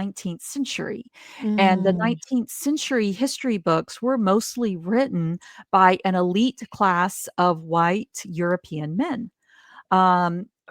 19th century. And the Mm. 19th century history books were mostly written by an elite class of white European men,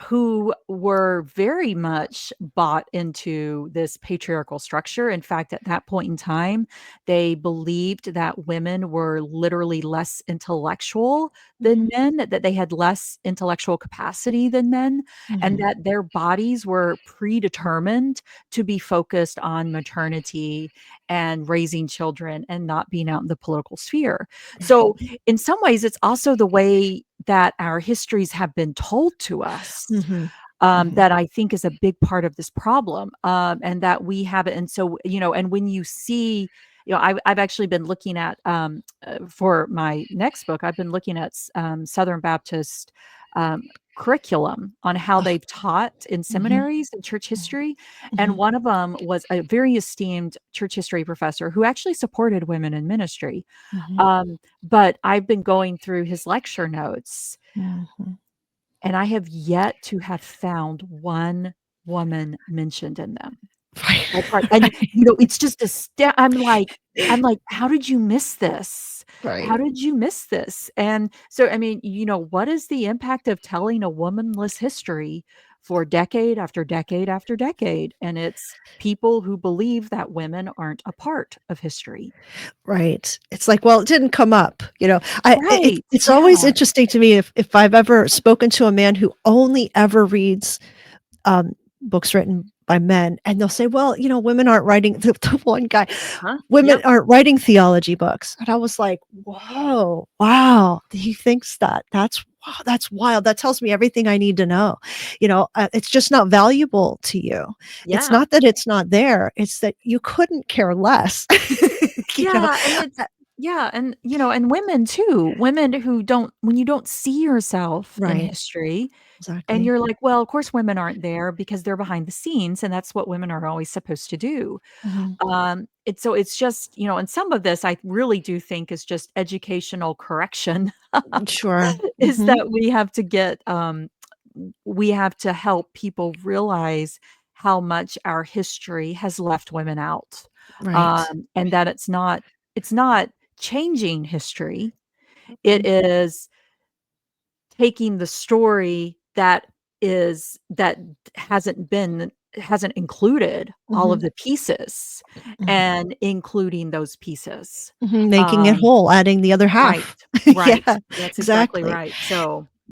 who were very much bought into this patriarchal structure. In fact, at that point in time, they believed that women were literally less intellectual than Mhm. men, that they had less intellectual capacity than men, and Mhm. that their bodies were predetermined to be focused on maternity and raising children and not being out in the political sphere. So, in some ways, it's also the way that our histories have been told to us, Mhm. Mhm. that I think is a big part of this problem, and that we have it. And so, and when you see, I've actually been looking at, for my next book, I've been looking at Southern Baptist curriculum on how Oh. they've taught in Mhm. seminaries and church Mhm. history. And Mhm. one of them was a very esteemed church history professor who actually supported women in ministry. Mhm. But I've been going through his lecture notes, Mhm. and I have yet to have found one woman mentioned in them. Right. That's right, and, it's just I'm like, "How did you miss this? How Right. did you miss this?" And so, I mean, what is the impact of telling a womanless history for decade after decade after decade? And it's people who believe that women aren't a part of history. Right. It's like, well, it didn't come up, Right, it's always yeah. interesting to me if I've ever spoken to a man who only ever reads, books written by men, and they'll say, "Well, women aren't writing" the one guy, Huh? "Women Yep. aren't writing theology books." And I was like, "Whoa, wow, he thinks that. Wow, that's wild. That tells me everything I need to know." It's just not valuable to you. It's Yeah. not that it's not there, it's that you couldn't care less. You know? Yeah, and it's yeah, and women too. Women who don't when you don't see yourself in Right. history and Exactly. you're like, "Well, of course women aren't there because they're behind the scenes, and that's what women are always supposed to do." Mhm. It's just, and some of this I really do think is just educational correction, Sure. is Mhm. that we have to help people realize how much our history has left women out, Right. and that it's not changing history. It Mhm. is taking the story that hasn't included all of Mhm. the pieces Mhm. and including those pieces. Mhm, making it Um, whole, adding the other right, half. right. Yeah, That's exactly exactly. right. So